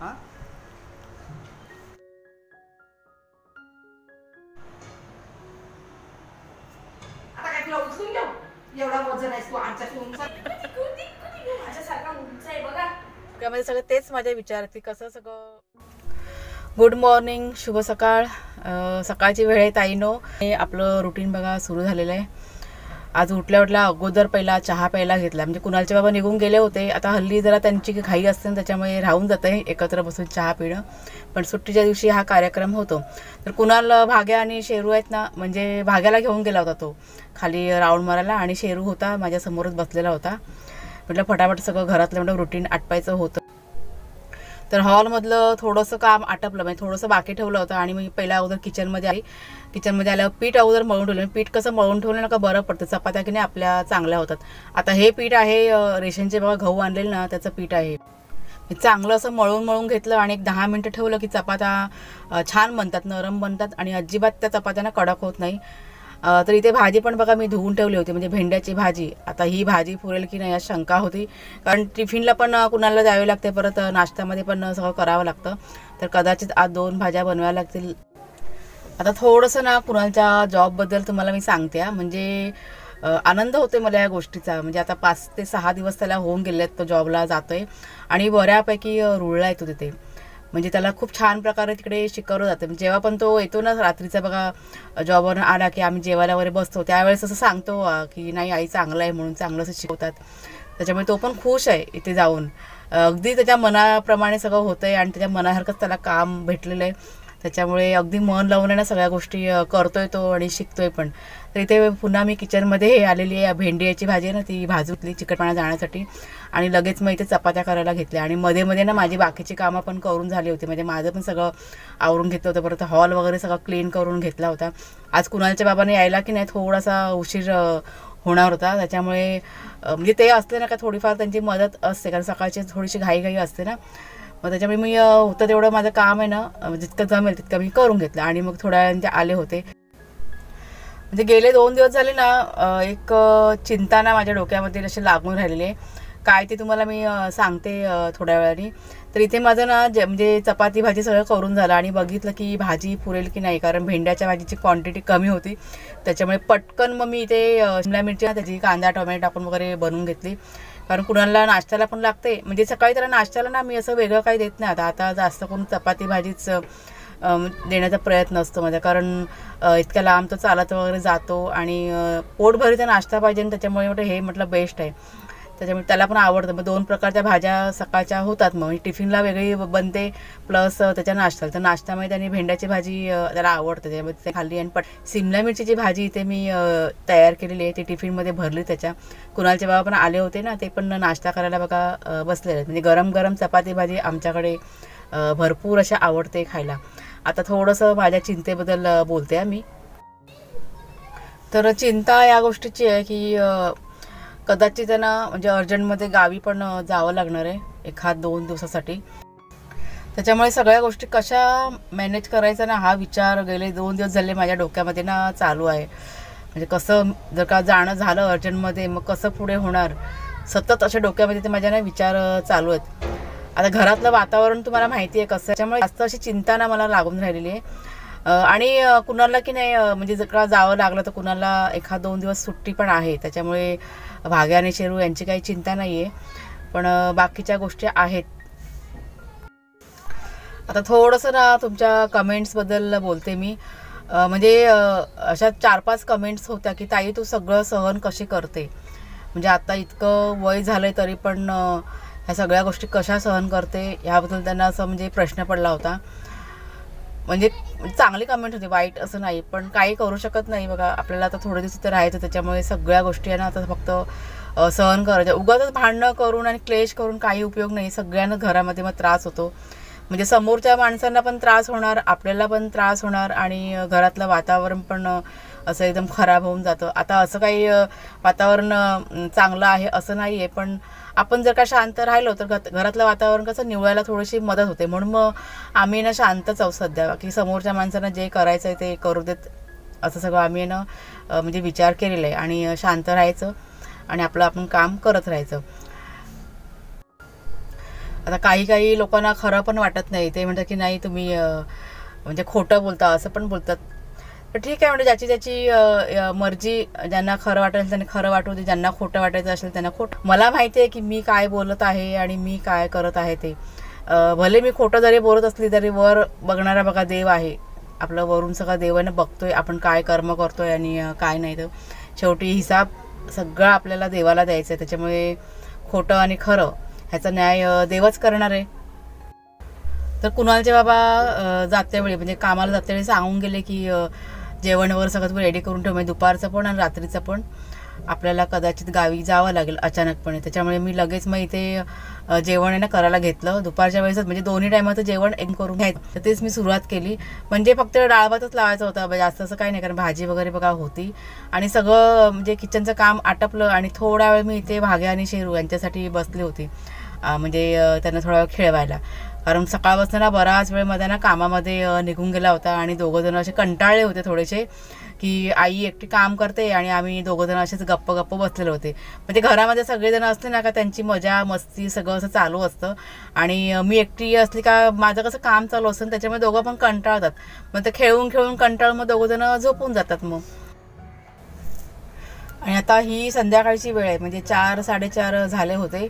हां आता काय तुला उचलून घेऊ? एवढा वजन आहेस तू आमच्या उंच माझ्यासारखा उंच आहे बघा. त्यामध्ये सगळं तेच माझ्या विचार की कसं सगळं. गुड मॉर्निंग, शुभ सकाळ. सकाळची वेळ आहे ताईनो. आपलं रुटीन बघा सुरू झालेलं आहे. आज उठल्या अगोदर पहिला चहा प्यायला घेतला. म्हणजे कुणालचे बाबा निघून गेले होते. आता हल्ली जरा त्यांची घाई असते त्याच्यामुळे राहून जातं एकत्र बसून चहा पिणं. पण सुट्टीच्या दिवशी हा कार्यक्रम होतो. तर कुणाल, भाग्या आणि शेरू आहेत ना, म्हणजे भाग्याला घेऊन गेला होता तो खाली राऊंड मारायला आणि शेरू होता माझ्यासमोरच बसलेला होता. म्हटलं फटाफट सगळं घरातलं म्हणजे रुटीन आटपायचं होतं. तर हॉलमधलं थोडंसं काम आटपलं, म्हणजे थोडंसं बाकी ठेवलं होतं. आणि मी पहिल्या अगोदर किचनमध्ये आली. किचनमध्ये आल्यावर पीठ अगोदर मळून ठेवलं. पीठ कसं मळून ठेवलं ना का बरं पडतं, चपात्या की नाही आपल्या चांगल्या होतात. आता हे पीठ आहे रेशनचे बघा गहू आणलेलं ना त्याचं पीठ आहे. चांगलं असं मळून घेतलं आणि एक 10 मिनटं ठेवलं की चपात्या छान बनतात, नरम बनतात आणि अजिबात त्या चपात्यांना कडक होत नाही. तर इथे भाजी पण बघा मी धुवून ठेवली होती, म्हणजे भेंड्याची भाजी. आता ही भाजी पुरेल की नाही यात शंका होती, कारण टिफिनला पण कुणाला द्यावे लागते, परत नाश्त्यामध्ये पण सगळं करावं लागतं. तर कदाचित आज 2 भाज्या बनवाव्या लागतील. आता थोडंसं ना कुणालच्या जॉबबद्दल तुम्हाला मी सांगते. म्हणजे आनंद होतोय मला या गोष्टीचा. म्हणजे आता 5 ते 6 दिवस त्याला होऊन गेले आहेत, तो जॉबला जातोय आणि बऱ्यापैकी रुळला येतो तिथे. म्हणजे त्याला खूप छान प्रकारे तिकडे शिकवलं जातं. जेव्हा पण तो येतो ना रात्रीचा बघा जॉबवरून आला की आम्ही जेवायला वगैरे बसतो, त्यावेळेस असं सांगतो की नाही आई चांगलं आहे म्हणून, चांगलं असं शिकवतात. त्याच्यामुळे तो पण खुश आहे इथे जाऊन. अगदी त्याच्या मनाप्रमाणे सगळं होतं आहे आणि त्याच्या मनासारखंच त्याला काम भेटलेलं आहे. त्याच्यामुळे अगदी मन लावून ना सगळ्या गोष्टी करतोय तो आणि शिकतोय पण. तर इथे पुन्हा मी किचनमध्ये आलेली आहे. भेंडीची भाजी आहे ना ती भाजूतली चिकटपणा जाण्यासाठी आणि लगेच मग इथे चपात्या करायला घेतल्या. आणि मध्ये ना माझी बाकीची कामं पण करून झाली होती. म्हणजे माझं पण सगळं आवरून घेतलं होतं. परत हॉल वगैरे सगळं क्लीन करून घेतला होता. आज कुणालच्या बाबाने यायला की नाही थोडासा उशीर होणार होता. त्याच्यामुळे म्हणजे ते असले ना का थोडीफार त्यांची मदत असते, कारण सकाळची थोडीशी घाई असते ना. मग त्याच्यामुळे मी होतं तेवढं माझं काम आहे ना जितकं जमेल तितकं मी करून घेतलं. आणि मग थोड्या वेळाने ते आले होते. म्हणजे गेले 2 दिवस झाले ना एक चिंता ना माझ्या डोक्यामध्ये अशी लागून राहिलेली आहे. काय ते तुम्हाला मी सांगते थोड्या वेळाने. तर इथे माझं ना म्हणजे चपाती भाजी सगळं करून झालं आणि बघितलं की भाजी पुरेल की नाही, कारण भेंड्याच्या भाजीची क्वांटिटी कमी होती. त्याच्यामुळे पटकन मग मी इथे शिमला मिरची त्याची कांदा टोमॅटो टाकून वगैरे बनवून घेतली, कारण कुणाला नाश्त्याला पण लागते. म्हणजे सकाळी त्याला नाश्त्याला ना मी असं वेगळं काही देत नाही. आता जास्त करून चपाती भाजीच देण्याचा प्रयत्न असतो माझा, कारण इतक्या लांब तो चालत वगैरे जातो आणि पोटभरीचा नाश्ता पाहिजे. आणि त्याच्यामुळे हे म्हटलं बेस्ट आहे. त्याच्यामुळे त्याला पण आवडतं. मग 2 प्रकारच्या भाज्या सकाळच्या होतात. मग टिफिनला वेगळी बनते प्लस त्याच्या नाश्त्याला. तर नाश्त्यामध्ये त्यांनी भेंड्याची भाजी त्याला आवडते, त्याच्यामध्ये ते खाल्ली. आणि शिमला मिरचीची भाजी इथे मी तयार केलेली आहे, ती टिफिनमध्ये भरली त्याच्या. कुणालचे बाबा पण आले होते ना, ते पण नाश्ता करायला बघा बसलेले आहेत. म्हणजे गरम गरम चपाती भाजी आमच्याकडे भरपूर अशा आवडते खायला. आता थोडंसं माझ्या चिंतेबद्दल बोलते मी. तर चिंता या गोष्टीची आहे की कदाचित त्यांना म्हणजे अर्जंटमध्ये गावी पण जावं लागणार आहे 1-2 दिवसासाठी. त्याच्यामुळे सगळ्या गोष्टी कशा मॅनेज करायचा ना हा विचार गेले 2 दिवस झाले माझ्या डोक्यामध्ये ना चालू आहे. म्हणजे कसं जर का जाणं झालं अर्जंटमध्ये मग कसं पुढे होणार, सतत अशा डोक्यामध्ये ते माझ्या ना विचार चालू आहेत. आता घरातलं वातावरण तुम्हाला माहिती आहे कसं, त्याच्यामुळे जास्त अशी चिंता ना मला लागून राहिलेली आहे. आणि कुणाला की नाही म्हणजे जर का जावं लागलं तर कुणाला 1-2 दिवस सुट्टी पण आहे. त्याच्यामुळे भाग्या आणि शेरू यांची काही चिंता नाही आहे, पण बाकीच्या गोष्टी आहेत. आता थोडंसं ना तुमच्या कमेंट्सबद्दल बोलते मी. म्हणजे अशा 4-5 कमेंट्स होत्या की ताई तू सगळं सहन कशी करते. म्हणजे आता इतकं वय झालं आहे तरी पण ह्या सगळ्या गोष्टी कशा सहन करते ह्याबद्दल त्यांना असं म्हणजे प्रश्न पडला होता. म्हणजे चांगली कमेंट होती, वाईट असं नाही, पण काही करू शकत नाही बघा. आपल्याला आता थोडे दिवस तर राहायचं, त्याच्यामुळे सगळ्या गोष्टी आहे ना आता फक्त सहन करायच्या. उगाचच भांडणं करून आणि क्लेश करून काही उपयोग नाही. सगळ्यांना घरामध्ये मग त्रास होतो. म्हणजे समोरच्या माणसांना पण त्रास होणार, आपल्याला पण त्रास होणार आणि घरातलं वातावरण पण असं एकदम खराब होऊन जातं. आता असं काही वातावरण चांगलं आहे असं नाही आहे, पण आपण जर का शांत राहिलो तर घरातलं वातावरण कसं निवळायला थोडीशी मदत होते. म्हणून मग आम्ही ना शांतच आहोत सध्या, की समोरच्या माणसांना जे करायचं आहे ते करू देत असं सगळं आम्ही ना म्हणजे विचार केलेला आहे. आणि शांत राहायचं आणि आपलं आपण काम करत राहायचं. आता काही काही लोकांना खरं पण वाटत नाही, ते म्हणतात की नाही तुम्ही म्हणजे खोटं बोलता असं पण बोलतात. तर ठीक आहे, म्हणजे ज्याची ज्याची मर्जी, ज्यांना खरं वाटेल त्यांनी खरं वाटू दे, ज्यांना खोटं वाटायचं असेल त्यांना खोटं. मला माहिती आहे की मी काय बोलत आहे आणि मी काय करत आहे ते. भले मी खोटं जरी बोलत असली तरी वर बघणारा बघा देव आहे, आपलं वरून सगळं देवाने बघतोय आपण काय कर्म करतोय आणि काय नाही. तर शेवटी हिसाब सगळं आपल्याला देवाला द्यायचं आहे, त्याच्यामुळे खोटं आणि खरं ह्याचा न्याय देवच करणार आहे. तर कुणालचे बाबा जात्या वेळी म्हणजे कामाला जात्या वेळी सांगून गेले की जेवण वगैरे सगळं रेडी करून ठेव, म्हणजे दुपारचं पण आणि रात्रीचं पण आपल्याला कदाचित गावी जावं लागेल अचानकपणे. त्याच्यामुळे मी लगेच मग इथे जेवण आहे ना करायला घेतलं दुपारच्या वेळेसच, म्हणजे दोन्ही टायमाचं जेवण एक करून घ्यायचं. तर तेच मी सुरुवात केली. म्हणजे फक्त डाळ भातच लावायचा होता, जास्त असं काही नाही, कारण भाजी वगैरे बघा होती आणि सगळं म्हणजे किचनचं काम आटपलं. आणि थोडा वेळ मी इथे भाग्या आणि शेरू यांच्यासाठी बसली होती, म्हणजे त्यांना थोडा वेळ खेळवायला. कारण सकाळपासून ना बराच वेळ मध्ये ना कामामध्ये निघून गेला होता आणि दोघं जण असे कंटाळले होते थोडेसे, की आई एकटी काम करते आणि आम्ही दोघं जण असेच गप्प गप्प बसलेले होते. म्हणजे घरामध्ये सगळेजण असले ना का त्यांची मजा मस्ती सगळं असं चालू असतं, आणि मी एकटी असली का माझं कसं काम चालू असतं, त्याच्यामुळे दोघं पण कंटाळतात. मग ते खेळून खेळून कंटाळून मग दोघं जण झोपून जातात मग. आणि आता ही संध्याकाळची वेळ आहे, म्हणजे 4-4:30 झाले होते.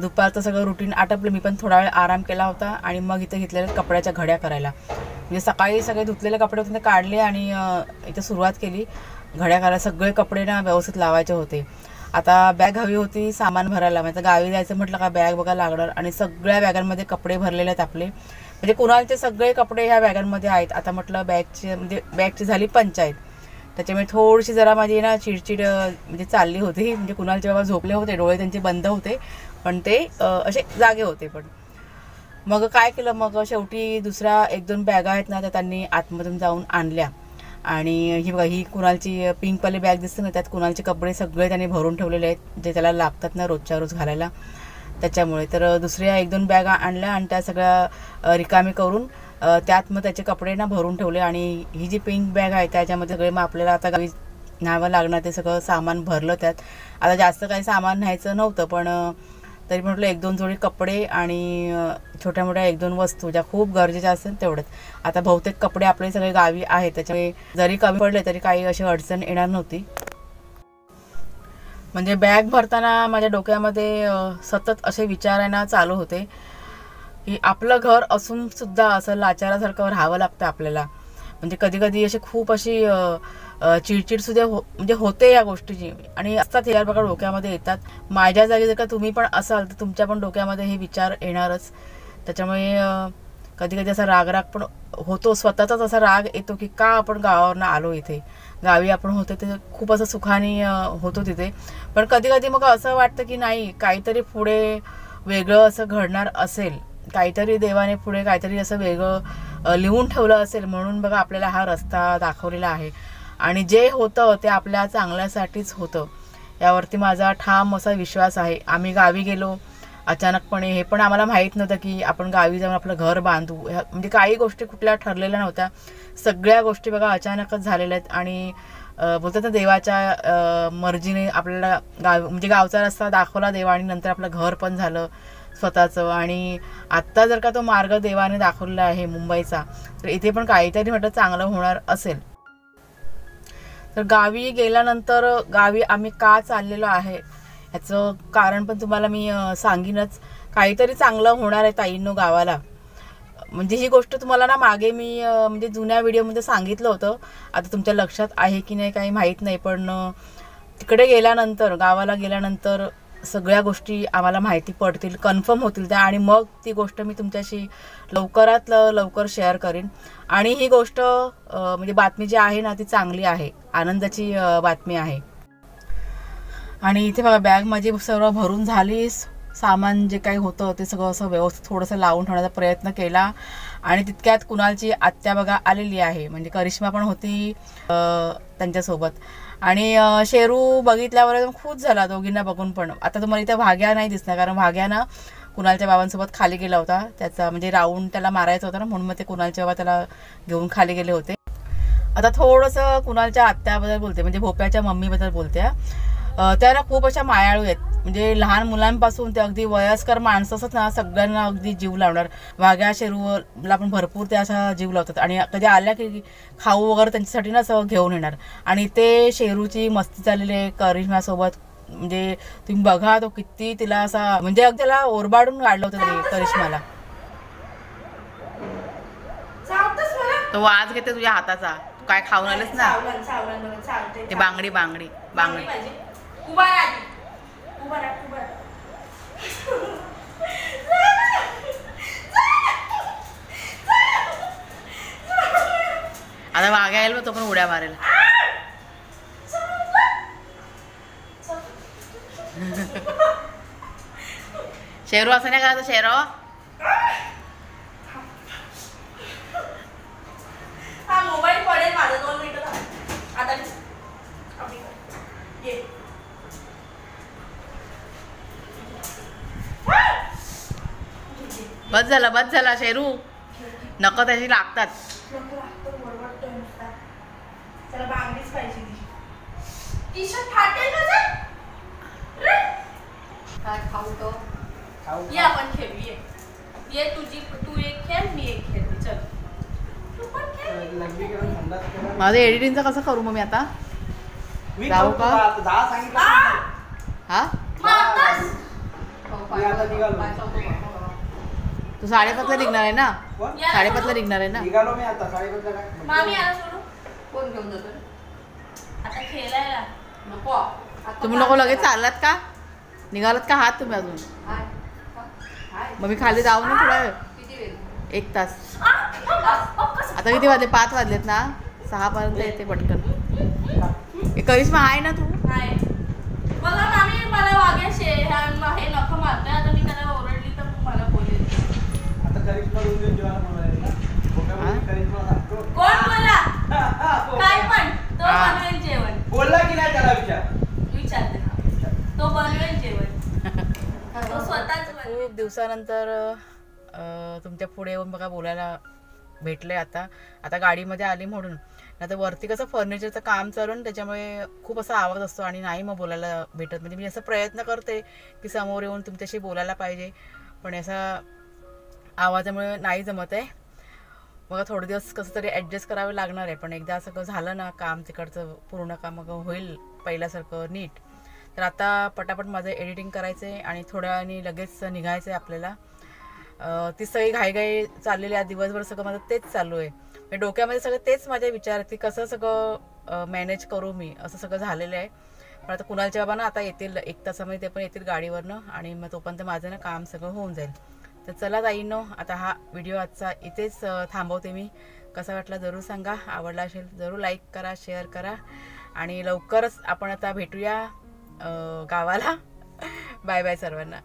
दुपारचं सगळं रुटीन आटपलं. मी पण थोडा वेळ आराम केला होता आणि मग इथे घेतलेल्या कपड्याच्या घड्या करायला. म्हणजे सकाळी सगळे धुतलेले कपडे होते ते काढले आणि इथे सुरुवात केली घड्या करायला. सगळे कपडे ना व्यवस्थित लावायचे होते. आता बॅग हवी होती सामान भरायला, म्हणजे गावी जायचं म्हटलं का बॅग बघा लागणार, आणि सगळ्या बॅगांमध्ये कपडे भरलेले आहेत आपले. म्हणजे कुणालचे सगळे कपडे ह्या बॅगांमध्ये आहेत. आता म्हटलं बॅगची झाली पंचायत. त्याच्यामुळे थोडीशी जरा माझी ना चिडचिड म्हणजे चालली होती. म्हणजे कुणालचे बाबा झोपले होते, डोळे त्यांचे बंद होते, पण ते असे जागे होते. पण मग काय केलं, मग शेवटी दुसऱ्या 1-2 बॅगा आहेत ना त्या त्यांनी आतमधून जाऊन आणल्या. आणि ही बघा ही कुणालची पिंकवाली बॅग दिसते ना, त्यात कुणालचे कपडे सगळे त्यांनी भरून ठेवलेले आहेत, जे त्याला लागतात ना रोजच्या रोज घालायला. त्याच्यामुळे तर दुसऱ्या 1-2 बॅगा आणल्या आणि त्या सगळ्या रिकामी करून त्यात मग त्याचे कपडे ना भरून ठेवले. आणि ही जी पिंक बॅग आहे त्याच्यामध्ये सगळे मग आपल्याला आता गावी न्यावं लागणार ते सगळं सामान भरलं त्यात. आता जास्त काही सामान न्यायचं नव्हतं, पण तरी म्हटलं 1-2 जोडी कपडे आणि छोट्या मोठ्या 1-2 वस्तू ज्या खूप गरजेच्या असतील तेवढंच. आता बहुतेक कपडे आपले सगळे गावी आहेत, त्याच्यामुळे जरी कमी पडले तरी काही अशी अडचण येणार नव्हती. म्हणजे बॅग भरताना माझ्या डोक्यामध्ये सतत असे विचार आहे ना चालू होते की आपलं घर असून सुद्धा असं लाचारासारखं राहावं लागतं आपल्याला. म्हणजे कधी कधी अशी खूप अशी चिडचिड सुद्धा म्हणजे होते या गोष्टीची, आणि असतात यार बघा डोक्यामध्ये येतात. माझ्या जागी जर का तुम्ही पण असाल तर तुमच्या पण डोक्यामध्ये हे विचार येणारच. त्याच्यामुळे कधी कधी असा राग पण होतो, स्वतःचाच असा राग येतो की का आपण गावावरनं आलो इथे. गावी आपण होतो ते खूप असं सुखाने होतो तिथे, पण कधी कधी मग असं वाटतं की नाही काहीतरी पुढे वेगळं असं घडणार असेल, काहीतरी देवाने पुढे काहीतरी असं वेगळं लिहून ठेवलं असेल, म्हणून बघा आपल्याला हा रस्ता दाखवलेला आहे. आणि जे होतं ते आपल्या चांगल्यासाठीच होतं, यावरती माझा ठाम असा विश्वास आहे. आम्ही गावी गेलो अचानकपणे, हे पण आम्हाला माहीत नव्हतं की आपण गावी जाऊन आपलं घर बांधू. म्हणजे काही गोष्टी कुठल्या ठरलेल्या नव्हत्या, सगळ्या गोष्टी बघा अचानकच झालेल्या आहेत. आणि बोलतात ना देवाच्या मर्जीने आपल्याला म्हणजे गावचा रस्ता दाखवला देवा, आणि नंतर आपलं घर पण झालं स्वतःचं. आणि आत्ता जर का तो मार्ग देवाने दाखवलेला आहे मुंबईचा, तर इथे पण काहीतरी म्हटलं चांगलं होणार असेल. तर गावी गेल्यानंतर गावी आम्ही का चाललेलो आहे ह्याचं कारण पण तुम्हाला मी सांगीनच. काहीतरी चांगलं होणार आहे ताईंनो गावाला. म्हणजे ही गोष्ट तुम्हाला ना मागे मी म्हणजे जुन्या व्हिडिओमध्ये सांगितलं होतं, आता तुमच्या लक्षात आहे की नाही काही माहीत नाही, पण तिकडे गेल्यानंतर गावाला गेल्यानंतर सगळ्या गोष्टी आम्हाला माहिती पडतील, कन्फर्म होतील त्या, आणि मग ती गोष्ट मी तुमच्याशी लवकरात लवकर शेअर करीन. आणि ही गोष्ट म्हणजे बातमी जी आहे ना ती चांगली आहे, आनंदाची बातमी आहे. आणि इथे बघा बॅग माझी सर्व भरून झाली, सामान जे काही होतं ते सगळं असं व्यवस्थित थोडंसं लावून ठेवण्याचा प्रयत्न केला. आणि तितक्यात कुणालची आत्या बघा आलेली आहे, म्हणजे करिश्मा पण होती त्यांच्यासोबत. आणि शेरू बघितल्यावर एकदम खुश झाला दोघींना बघून. पण आता तुम्हाला इथे भाग्या नाही दिसणार, कारण भाग्यानं कुणालच्या बाबांसोबत खाली गेला होता, त्याचा म्हणजे राऊंड त्याला मारायचा होता ना, म्हणून मग ते कुणालचे बाबा त्याला घेऊन खाली गेले होते. आता थोडंसं कुणालच्या आत्याबद्दल बोलते, म्हणजे भोप्याच्या मम्मीबद्दल बोलते. त्या ना खूप अशा मायाळू आहेत, म्हणजे लहान मुलांपासून ते अगदी वयस्कर माणसं असतात ना, सगळ्यांना अगदी जीव लावणार. वाघ्या शेरूला पण भरपूर ते असा जीव लावतात आणि कधी आल्या की खाऊ वगैरे त्यांच्यासाठी ना असं घेऊन येणार. आणि ते शेरूची मस्ती चाललेली आहे करिश्मासोबत. म्हणजे तुम्ही बघा तो किती तिला असा म्हणजे अगदी त्याला ओरबाडून काढलं होतं तरी करिश्माला. तो वाज घेते तुझ्या हाताचा. तू काय खाऊन आलेस ना ते बांगडी बांगडी बांगडी. आता वाघ्या येईल तो पण उड्या मारेल. शेरू असं नाही करायचं शेरो. मोबाईल पडेल माझा 2 मिनिटं आता बस झाला शेरू. नक त्याची लागतात. चला बांगडीच पाहिजे. टी शर्ट फाटेल माझं. काय खाऊ तो ये आपण खेळूया. ये तू एक खेळ मी एक खेळते. चल तू पण खेळ. माझं एडिटिंगचं कसं करू मग मी आता जाऊ का? हा तू 5:30ला निघणार आहे ना? 5:30ला निघणार आहे ना? निघालो मी आता 5:30ला. मामी आला सोडू. कोण घेऊन जातो आता खेळायला? नको तुम्ही नको लगेच चाललात का? निघालात का हात तुम्ही अजून? मग मी खाली जाऊ ना थोडा वेळ. 1 तास. आता किती वाजले? 5 वाजलेत ना. 6 पर्यंत येते पटकन. करिश्मा आहे ना तू? बघा मामी मला वाघ्या हे नख मारतोय. आता मी त्याला ओरडली तर मला बोलेल. आता करिश्मा रोज जेवायला बोलायला ना. करिश्मा सांगतो. कोण बोला? काय पण तो बनवेल जेवण. बोलला की नाही त्याला विचारते. तो बनवेल जेवण. तो स्वतःच खूप दिवसानंतर तुमच्या पुढे येऊन बघा बोलायला भेटले. आता गाडीमध्ये आली म्हणून. आता वरती कसं फर्निचरचं काम चालू आहे, त्याच्यामुळे खूप असा आवाज असतो आणि नाही मग बोलायला भेटत. म्हणजे मी असं प्रयत्न करते की समोर येऊन तुमच्याशी बोलायला पाहिजे, पण असा आवाजामुळे नाही जमत आहे. मग थोडे दिवस कसं तरी ॲडजस्ट करावं लागणार आहे. पण एकदा सगळं झालं ना काम तिकडचं पूर्ण काम मग होईल पहिल्यासारखं नीट. तर आता पटापट माझं एडिटिंग करायचं आहे आणि थोड्या वेळाने लगेच निघायचं आहे आपल्याला. ती सगळी घाईघाई चाललेली आहे. दिवसभर सगळं माझं तेच चालू आहे. डोक्यामध्ये सगळं तेच माझे विचार आहेत की कसं सगळं मॅनेज करू मी, असं सगळं झालेलं आहे. पण आता कुणालच्या बाबा ना आता येतील 1 तासामध्ये, ते पण येतील गाडीवरनं आणि मग तोपर्यंत माझं ना काम सगळं होऊन जाईल. तर चला ताईंनो, आता हा व्हिडिओ आजचा इथेच थांबवते मी. कसा वाटला जरूर सांगा. आवडला असेल जरूर लाईक करा, शेअर करा आणि लवकरच आपण आता भेटूया गावाला. बाय बाय सर्वांना.